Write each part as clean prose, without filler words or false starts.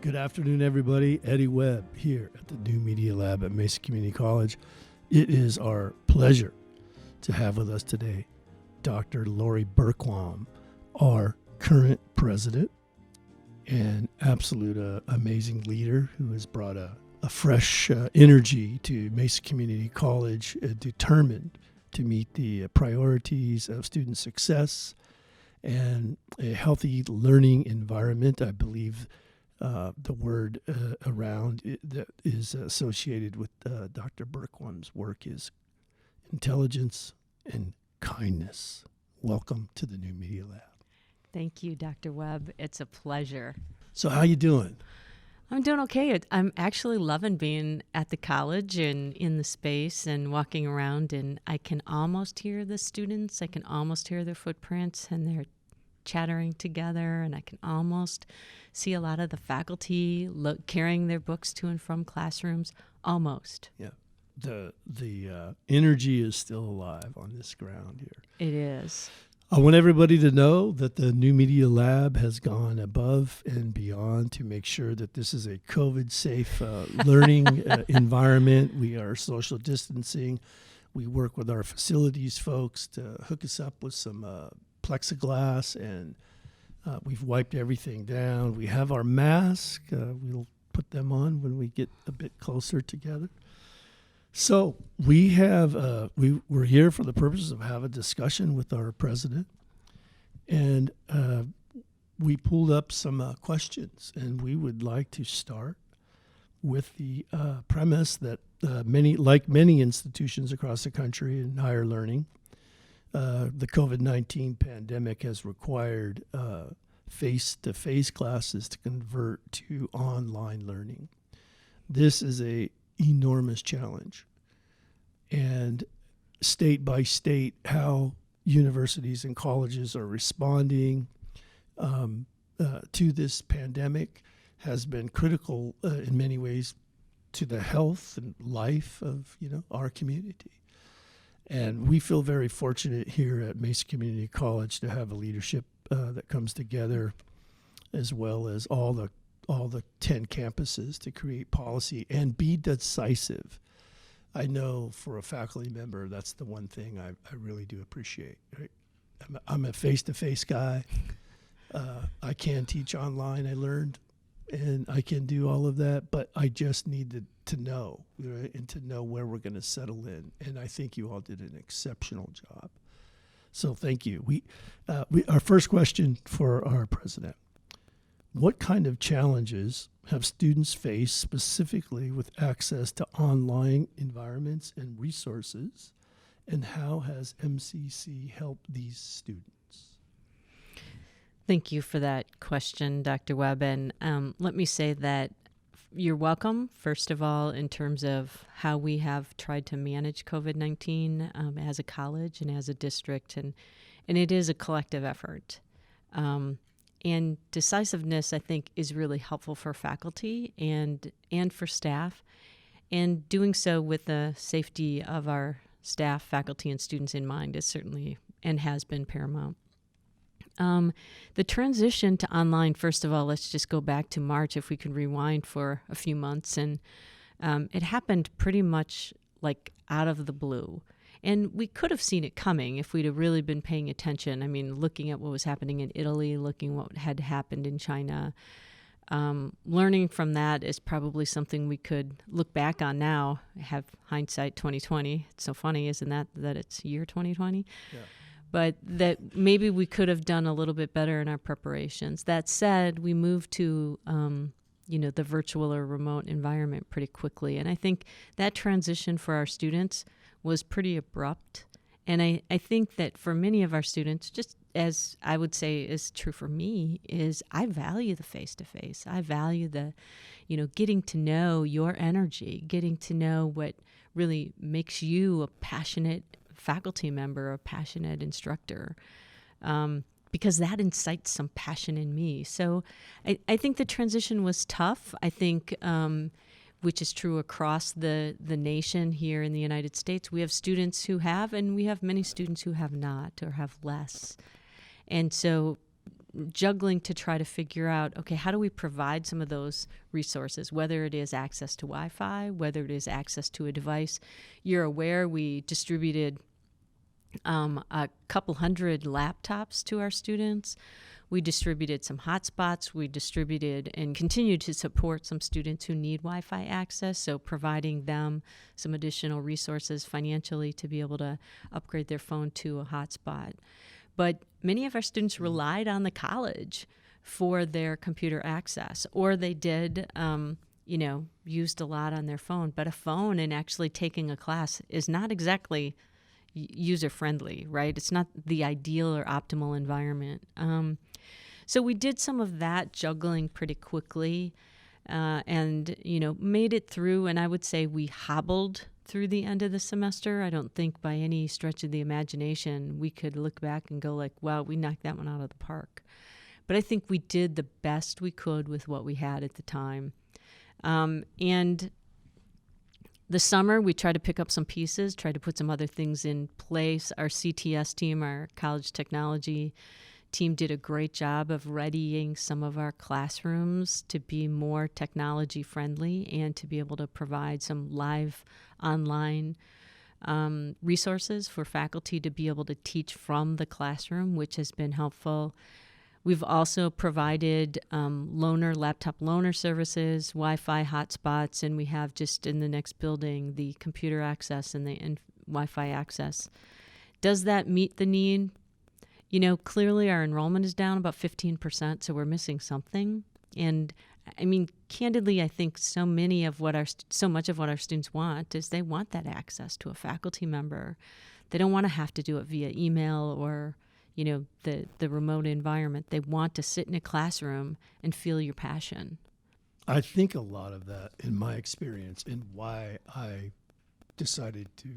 Good afternoon, everybody. Eddie Webb here at the New Media Lab at Mesa Community College. It is our pleasure to have with us today Dr. Lori Berquam, our current president and absolute amazing leader who has brought a fresh energy to Mesa Community College, determined to meet the priorities of student success and a healthy learning environment. I believe the word that is associated with Dr. Berquam's work is intelligence and kindness. Welcome to the New Media Lab. Thank you, Dr. Webb. It's a pleasure. So how you doing? I'm doing okay. I'm actually loving being at the college and in the space and walking around, and I can almost hear the students. I can almost hear their footprints, and they're chattering together, and I can almost see a lot of the faculty carrying their books to and from classrooms. Almost. Yeah. The energy is still alive on this ground here. It is. I want everybody to know that the New Media Lab has gone above and beyond to make sure that this is a COVID-safe learning environment. We are social distancing. We work with our facilities folks to hook us up with some plexiglass, and we've wiped everything down. We have our masks. We'll put them on when we get a bit closer together. So we have we're here for the purpose of have a discussion with our president, and we pulled up some questions, and we would like to start with the premise that many institutions across the country in higher learning, the COVID-19 pandemic has required face-to-face classes to convert to online learning. This is a enormous challenge, and state by state, how universities and colleges are responding to this pandemic has been critical in many ways to the health and life of our community. And we feel very fortunate here at Mesa Community College to have a leadership that comes together, as well as all the 10 campuses, to create policy and be decisive. I know for a faculty member, that's the one thing I really do appreciate. Right? I'm a face-to-face guy. I can teach online, I learned, and I can do all of that, but I just need to know, right? And to know where we're going to settle in. And I think you all did an exceptional job. So thank you. Our first question for our president. What kind of challenges have students faced specifically with access to online environments and resources, and how has MCC helped these students? Thank you for that question, Dr. Webb. And let me say that you're welcome, first of all, in terms of how we have tried to manage COVID-19 as a college and as a district. And it is a collective effort. And decisiveness, I think, is really helpful for faculty and for staff, and doing so with the safety of our staff, faculty, and students in mind is certainly and has been paramount. The transition to online, first of all, let's just go back to March, if we could rewind for a few months, and it happened pretty much like out of the blue. And we could have seen it coming if we'd have really been paying attention. I mean, looking at what was happening in Italy, looking what had happened in China. Learning from that is probably something we could look back on now, have hindsight 2020. It's so funny, isn't that it's year 2020? Yeah. But that maybe we could have done a little bit better in our preparations. That said, we moved to the virtual or remote environment pretty quickly. And I think that transition for our students was pretty abrupt. And I think that for many of our students, just as I would say is true for me, is I value the face-to-face. I value the, getting to know your energy, getting to know what really makes you a passionate faculty member, a passionate instructor, because that incites some passion in me. So I think the transition was tough. I think which is true across the nation here in the United States. We have students who have, and we have many students who have not or have less. And so juggling to try to figure out, okay, how do we provide some of those resources, whether it is access to Wi-Fi, whether it is access to a device. You're aware we distributed a couple hundred laptops to our students. We distributed some hotspots. We distributed and continue to support some students who need Wi-Fi access, so providing them some additional resources financially to be able to upgrade their phone to a hotspot. But many of our students relied on the college for their computer access, or they did, used a lot on their phone. But a phone and actually taking a class is not exactly user-friendly, right? It's not the ideal or optimal environment. So we did some of that juggling pretty quickly and made it through. And I would say we hobbled through the end of the semester. I don't think by any stretch of the imagination we could look back and go like, wow, we knocked that one out of the park. But I think we did the best we could with what we had at the time. And the summer, we tried to pick up some pieces, tried to put some other things in place. Our CTS team, our college technology team, did a great job of readying some of our classrooms to be more technology friendly and to be able to provide some live online resources for faculty to be able to teach from the classroom, which has been helpful. We've also provided laptop loaner services, Wi-Fi hotspots, and we have just in the next building the computer access and the Wi-Fi access. Does that meet the need? Clearly our enrollment is down about 15%, so we're missing something. And I mean, candidly, I think so much of what our students want is they want that access to a faculty member. They don't want to have to do it via email or the remote environment. They want to sit in a classroom and feel your passion. I think a lot of that, in my experience, and why I decided to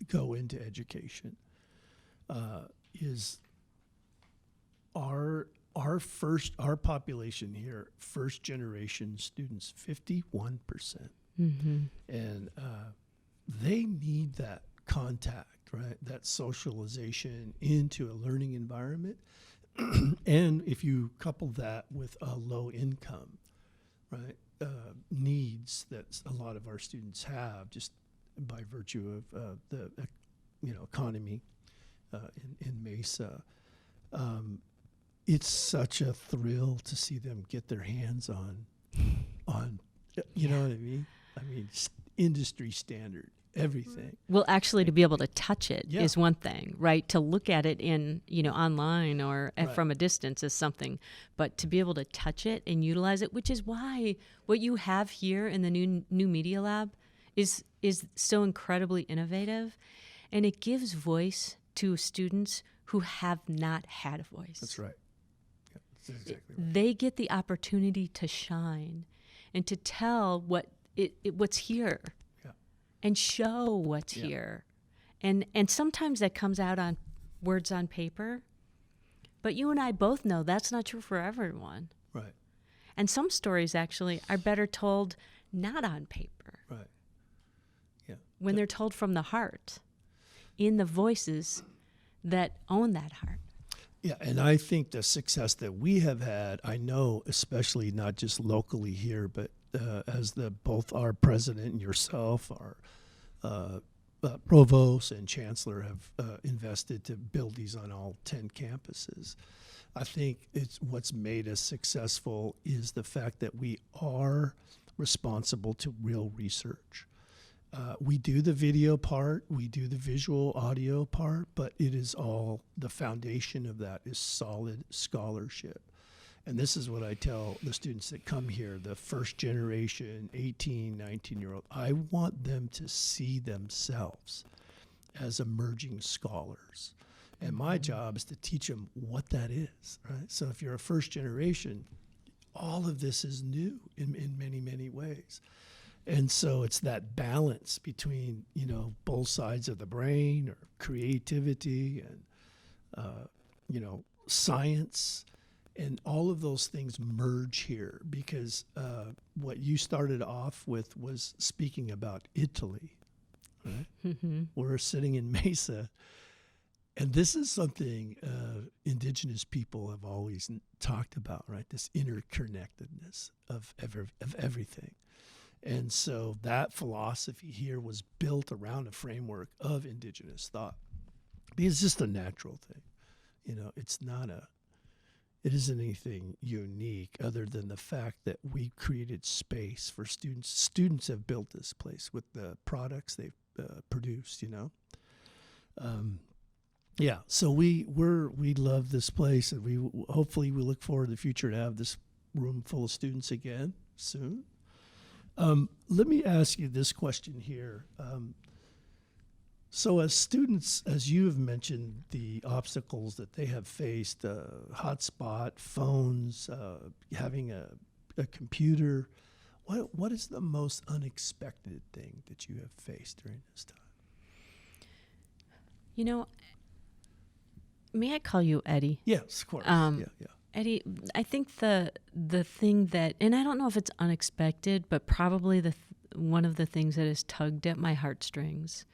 go into education, is our population here, first generation students, 51%, and they need that contact. Right, that socialization into a learning environment. And if you couple that with a low income, right, needs that a lot of our students have just by virtue of the economy in Mesa, it's such a thrill to see them get their hands on you know what I mean? I mean, industry standard. Everything. Well, actually, to be able to touch it is one thing, right? To look at it in, online or from a distance is something, but to be able to touch it and utilize it, which is why what you have here in the new Media Lab is so incredibly innovative, and it gives voice to students who have not had a voice. That's right. Yeah, that's exactly right. They get the opportunity to shine and to tell what's here. And show what's here. And sometimes that comes out on words on paper. But you and I both know that's not true for everyone. Right. And some stories actually are better told not on paper. Right. Yeah. When they're told from the heart, in the voices that own that heart. Yeah, and I think the success that we have had, I know, especially not just locally here, but as both our president and yourself, our provost and chancellor have invested to build these on all 10 campuses. I think it's what's made us successful is the fact that we are responsible to real research. We do the video part, we do the visual audio part, but it is all, the foundation of that is solid scholarship. And this is what I tell the students that come here, the first generation, 18, 19-year-old. I want them to see themselves as emerging scholars. And my job is to teach them what that is, right? So if you're a first generation, all of this is new in many, many ways. And so it's that balance between, both sides of the brain, or creativity and, science. And all of those things merge here because what you started off with was speaking about Italy, right? Mm-hmm. We're sitting in Mesa, And this is something indigenous people have always talked about, right? This interconnectedness of everything. And so that philosophy here was built around a framework of indigenous thought. Because it's just a natural thing. You know, it isn't anything unique other than the fact that we created space for students. Students have built this place with the products they've produced, you know. Yeah, so we love this place, and we hopefully we look forward in the future to have this room full of students again soon. Let me ask you this question here. So as students, as you have mentioned, the obstacles that they have faced, hotspot, phones, having a computer, what is the most unexpected thing that you have faced during this time? You know, may I call you Eddie? Yes, of course. Yeah. Eddie, I think the thing that, and I don't know if it's unexpected, but probably one of the things that has tugged at my heartstrings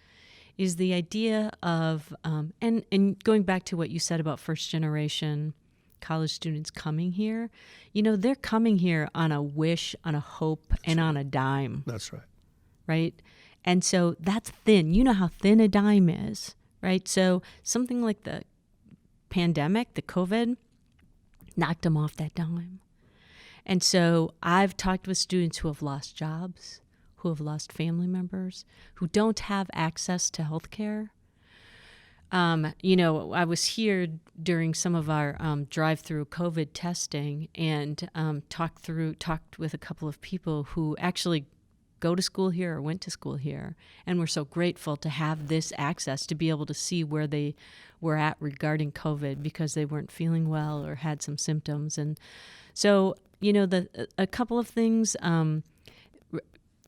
is the idea of, and going back to what you said about first generation college students coming here, you know, they're coming here on a wish, on a hope, and on a dime. That's right. Right? And so that's thin. You know how thin a dime is, right? So something like the pandemic, the COVID, knocked them off that dime. And so I've talked with students who have lost jobs, who have lost family members, who don't have access to health care. You know, I was here during some of our drive-through COVID testing and talked with a couple of people who actually go to school here or went to school here, and we're so grateful to have this access to be able to see where they were at regarding COVID because they weren't feeling well or had some symptoms. And so, you know, a couple of things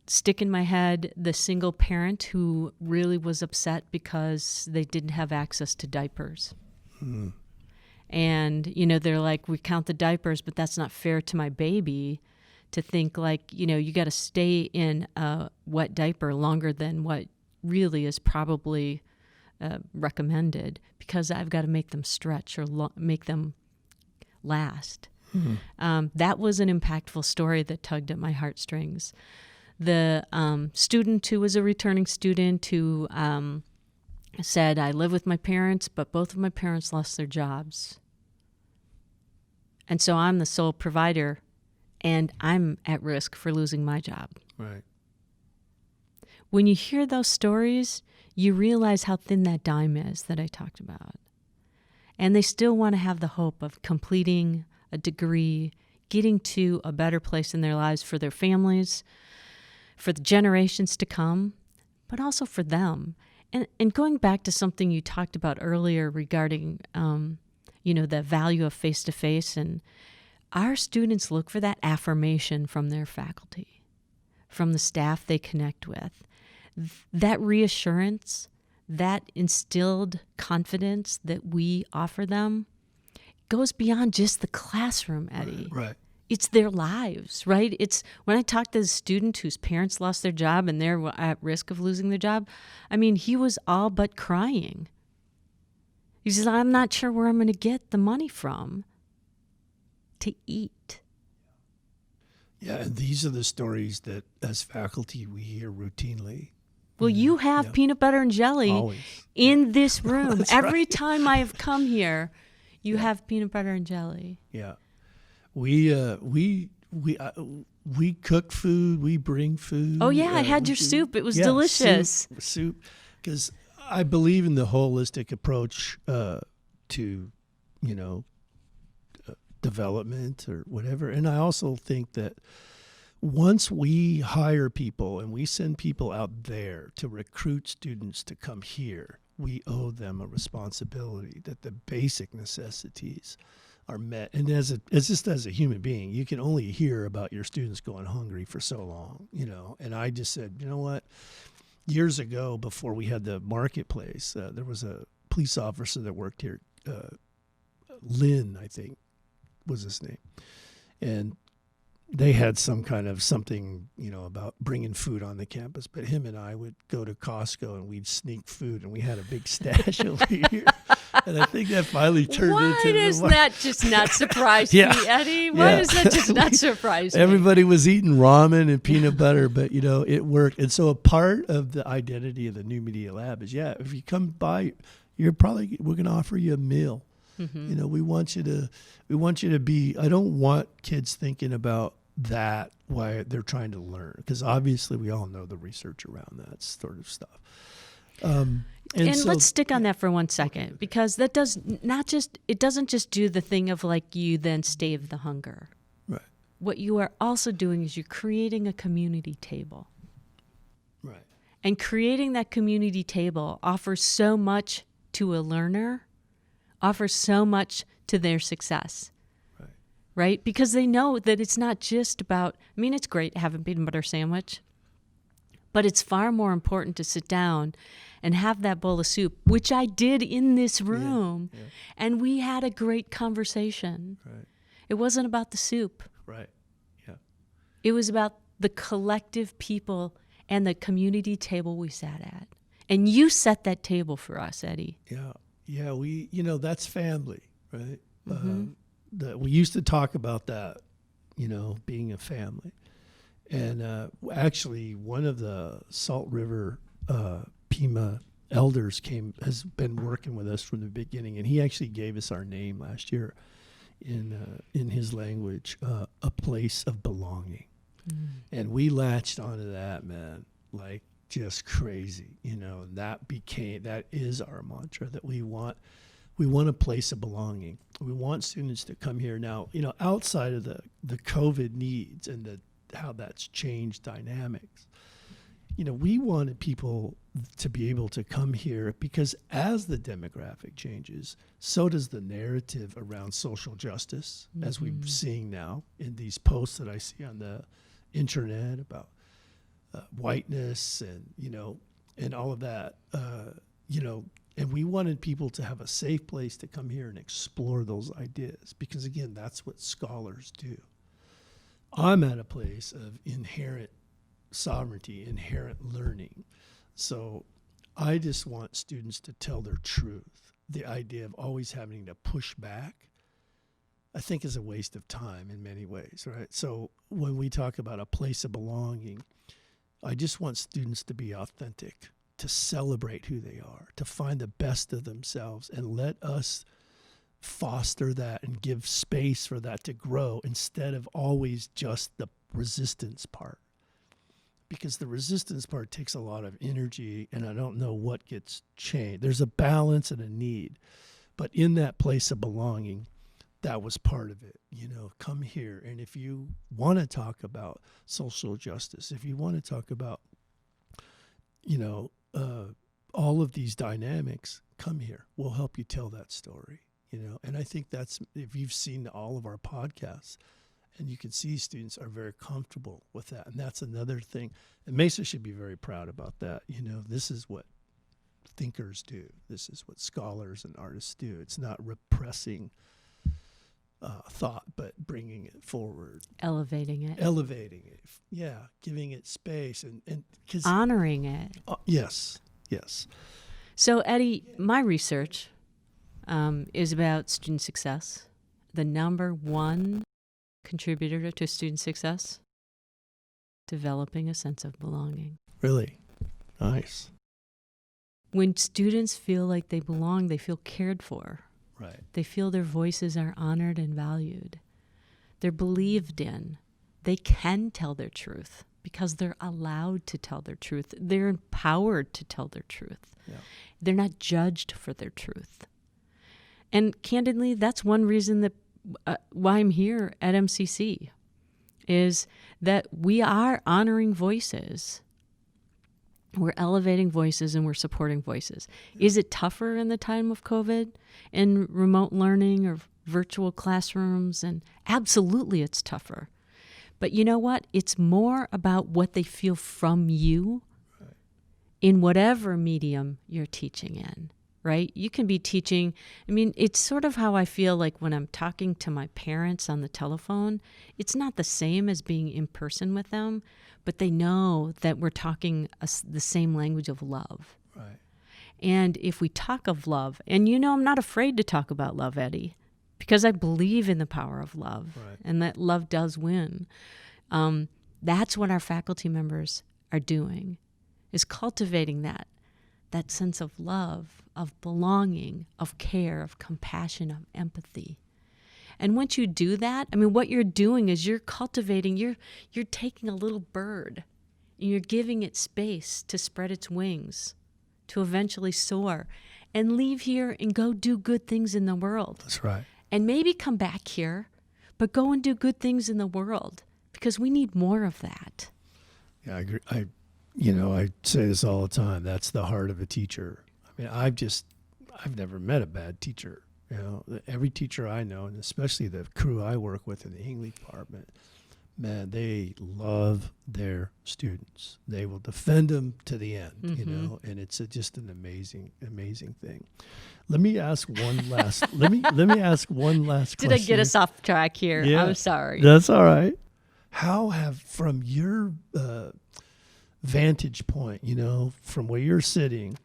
stick in my head. The single parent who really was upset because they didn't have access to diapers. Mm. And, you know, they're like, we count the diapers, but that's not fair to my baby to think like, you know, you got to stay in a wet diaper longer than what really is probably recommended because I've got to make them stretch or make them last. Mm-hmm. That was an impactful story that tugged at my heartstrings. The student who was a returning student who said, I live with my parents, but both of my parents lost their jobs. And so I'm the sole provider, and I'm at risk for losing my job. Right. When you hear those stories, you realize how thin that dime is that I talked about. And they still want to have the hope of completing a degree, getting to a better place in their lives for their families, for the generations to come, but also for them. And going back to something you talked about earlier regarding, you know, the value of face-to-face, and our students look for that affirmation from their faculty, from the staff they connect with. That reassurance, that instilled confidence that we offer them goes beyond just the classroom, Eddie. Right. It's their lives, right? It's when I talk to the student whose parents lost their job and they're at risk of losing their job, I mean, he was all but crying. He says, I'm not sure where I'm going to get the money from to eat. Yeah, and these are the stories that as faculty we hear routinely. Well, you have peanut butter and jelly Always. in this room. Every right. time I have come here, you have peanut butter and jelly. Yeah. We cook food. We bring food. Oh yeah, I had your soup. It was delicious. Soup, because I believe in the holistic approach to, you know, development or whatever. And I also think that once we hire people and we send people out there to recruit students to come here, we owe them a responsibility that the basic necessities are met. And as just as a human being, you can only hear about your students going hungry for so long, you know. And I just said, you know what? Years ago, before we had the marketplace, there was a police officer that worked here, Lynn, I think was his name. And they had some kind of something, you know, about bringing food on the campus. But him and I would go to Costco and we'd sneak food, and we had a big stash over here. And I think that finally turned Why into does that just not surprise Yeah. me, Eddie? Why Yeah. does that just not surprise me? Everybody was eating ramen and peanut butter, but it worked. And so a part of the identity of the New Media Lab is, if you come by, we're going to offer you a meal. Mm-hmm. We want you to be, I don't want kids thinking about that while they're trying to learn, because obviously we all know the research around that sort of stuff. And so, let's stick on that for 1 second, because that it doesn't just do the thing of like you then stave the hunger. Right. What you are also doing is you're creating a community table. Right. And creating that community table offers so much to a learner, offers so much to their success. Right? Because they know that it's not just about, it's great to have a peanut butter sandwich, but it's far more important to sit down and have that bowl of soup, which I did in this room. Yeah. And we had a great conversation. Right. It wasn't about the soup. Right. Yeah. It was about the collective people and the community table we sat at. And you set that table for us, Eddie. Yeah. Yeah. We, that's family, right? Mm-hmm. We used to talk about that, being a family. And actually, one of the Salt River Pima elders has been working with us from the beginning, and he actually gave us our name last year in his language, a place of belonging. Mm. And we latched onto that, man, like just crazy, and that is our mantra, that we want a place of belonging. We want students to come here now, outside of the COVID needs and how that's changed dynamics. We wanted people to be able to come here because as the demographic changes, so does the narrative around social justice, mm-hmm. as we're seeing now in these posts that I see on the internet about whiteness and all of that, And we wanted people to have a safe place to come here and explore those ideas, because, again, that's what scholars do. I'm at a place of inherent sovereignty, inherent learning. So I just want students to tell their truth. The idea of always having to push back, I think, is a waste of time in many ways, right? So when we talk about a place of belonging, I just want students to be authentic, to celebrate who they are, to find the best of themselves, and let us foster that and give space for that to grow instead of always just the resistance part. Because the resistance part takes a lot of energy, and I don't know what gets changed. There's a balance and a need. But in that place of belonging, that was part of it. Come here. And if you want to talk about social justice, if you want to talk about, all of these dynamics, come here. We'll help you tell that story, And I think that's, if you've seen all of our podcasts, and you can see students are very comfortable with that. And that's another thing. And Mesa should be very proud about that. This is what thinkers do. This is what scholars and artists do. It's not repressing thought, but bringing it forward. Elevating it. Yeah. Giving it space and honoring it. Yes. So, Eddie, my research is about student success. The number one contributor to student success, developing a sense of belonging. Really? Nice. When students feel like they belong, they feel cared for. Right. They feel their voices are honored and valued. They're believed in. They can tell their truth because they're allowed to tell their truth. They're empowered to tell their truth. Yeah. They're not judged for their truth. And candidly, that's one reason that why I'm here at MCC, is that we are honoring voices. We're elevating voices and we're supporting voices. Yeah. Is it tougher in the time of COVID and remote learning or virtual classrooms? And absolutely it's tougher. But you know what? It's more about what they feel from you in whatever medium you're teaching in, right? You can be teaching. It's sort of how I feel like when I'm talking to my parents on the telephone. It's not the same as being in person with them, but they know that we're talking the same language of love. Right. And if we talk of love, and I'm not afraid to talk about love, Eddie, because I believe in the power of love, Right. and that love does win. That's what our faculty members are doing, is cultivating that sense of love, of belonging, of care, of compassion, of empathy. And once you do that, what you're doing is you're cultivating, you're taking a little bird and you're giving it space to spread its wings, to eventually soar and leave here and go do good things in the world. That's right. And maybe come back here, but go and do good things in the world, because we need more of that. Yeah, I agree. I say this all the time. That's the heart of a teacher. I've never met a bad teacher. Every teacher I know, and especially the crew I work with in the English department, man, they love their students. They will defend them to the end, and it's just an amazing, amazing thing. Let me ask one last. let me ask one last Did question. I get us off track here? Yeah, I'm sorry. That's all right. How have, from your vantage point, from where you're sitting,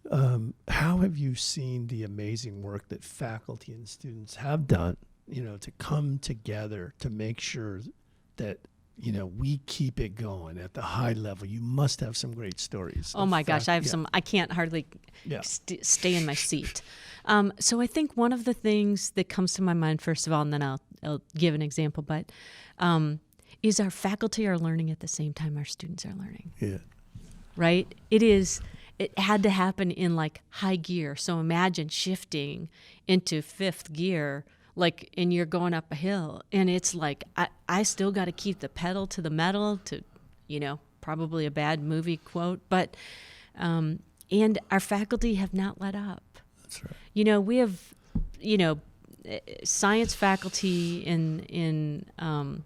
how have you seen the amazing work that faculty and students have done, to come together to make sure that, we keep it going at the high level? You must have some great stories. Oh my gosh, I have some. I can't hardly stay in my seat. So I think one of the things that comes to my mind, first of all, and then I'll give an example, but is our faculty are learning at the same time our students are learning. Yeah. Right? It had to happen in like high gear. So imagine shifting into fifth gear, and you're going up a hill, and it's like, I still got to keep the pedal to the metal, to, probably a bad movie quote, but, and our faculty have not let up. That's right. We have, science faculty in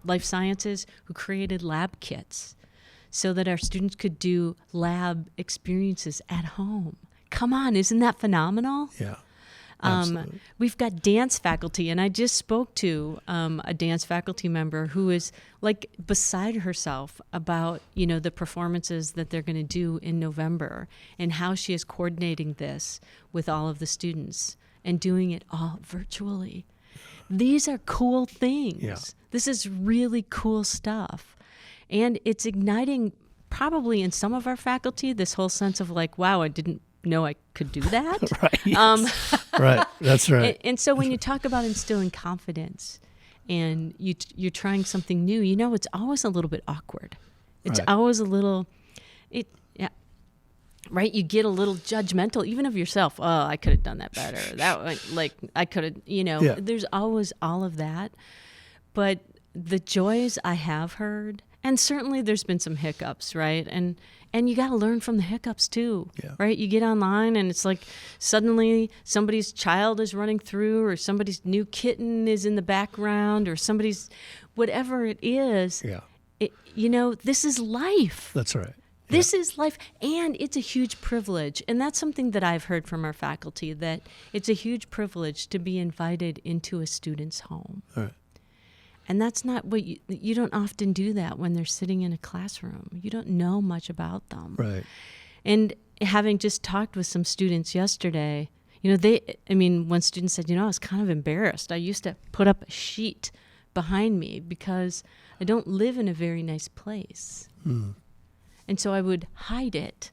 life sciences who created lab kits so that our students could do lab experiences at home. Come on, isn't that phenomenal? Yeah. Absolutely. We've got dance faculty, and I just spoke to a dance faculty member who is beside herself about, the performances that they're going to do in November and how she is coordinating this with all of the students and doing it all virtually. These are cool things. Yeah. This is really cool stuff. And it's igniting probably in some of our faculty this whole sense of wow, I didn't know I could do that. Right. Yes. Right. That's right. And so when you talk about instilling confidence and you're trying something new, it's always a little bit awkward. It's Right. always a little, right? You get a little judgmental, even of yourself. Oh, I could have done that better. I could have, Yeah. There's always all of that. But the joys I have heard, and certainly there's been some hiccups, right? And you got to learn from the hiccups too, Yeah. right? You get online and it's like suddenly somebody's child is running through, or somebody's new kitten is in the background, or somebody's, whatever it is. Yeah. This is life. That's right. This is life, and it's a huge privilege. And that's something that I've heard from our faculty, that it's a huge privilege to be invited into a student's home. All right. And that's not what you don't often do that when they're sitting in a classroom. You don't know much about them. Right. And having just talked with some students yesterday, when students said, I was kind of embarrassed. I used to put up a sheet behind me because I don't live in a very nice place. Mm. And so I would hide it.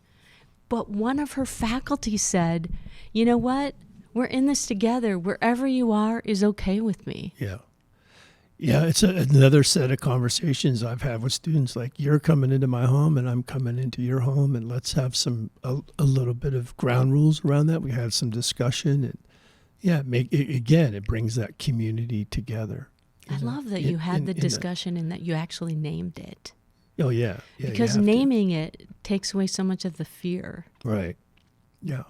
But one of her faculty said, you know what? We're in this together. Wherever you are is okay with me. Yeah. Yeah, it's another set of conversations I've had with students. Like, you're coming into my home and I'm coming into your home, and let's have a little bit of ground rules around that. We had some discussion, and it brings that community together. I love that you had the discussion and that you actually named it. Oh yeah, because naming it takes away so much of the fear. Right. Yeah.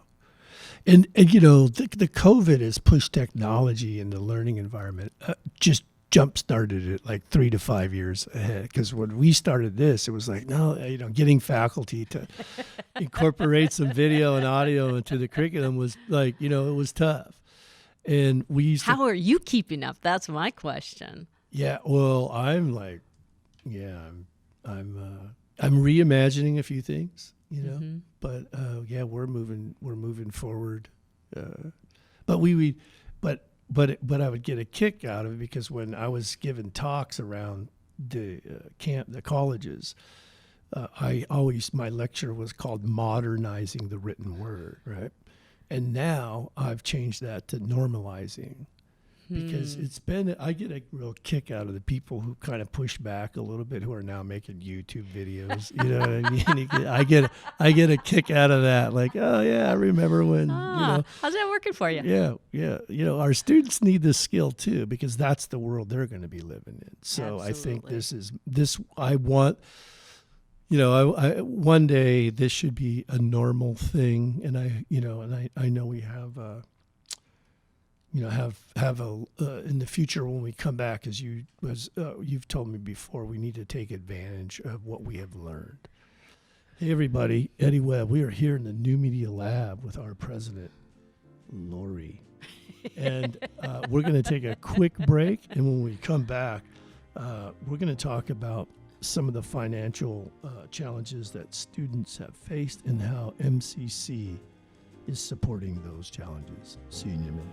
And the COVID has pushed technology in the learning environment, just jump-started it like 3 to 5 years ahead. Because when we started this, it was like, no, getting faculty to incorporate some video and audio into the curriculum was like, it was tough. And we used How are you keeping up? That's my question. Yeah, well, I'm reimagining a few things. you know. Mm-hmm. But yeah, we're moving forward. But but I would get a kick out of it because when I was giving talks around the the colleges, my lecture was called "Modernizing the Written Word," right? And now I've changed that to normalizing, because I get a real kick out of the people who kind of push back a little bit, who are now making YouTube videos. You know what I mean? I get a kick out of that. Like, oh yeah, I remember when, how's that working for you? yeah. Our students need this skill too, because that's the world they're going to be living in. So I think I want, I one day this should be a normal thing. And I know we have, have a in the future when we come back, as you've told me before, we need to take advantage of what we have learned. Hey everybody, Eddie Webb. We are here in the New Media Lab with our president, Lori, and we're going to take a quick break. And when we come back, we're going to talk about some of the financial challenges that students have faced and how MCC is supporting those challenges. See you in a minute.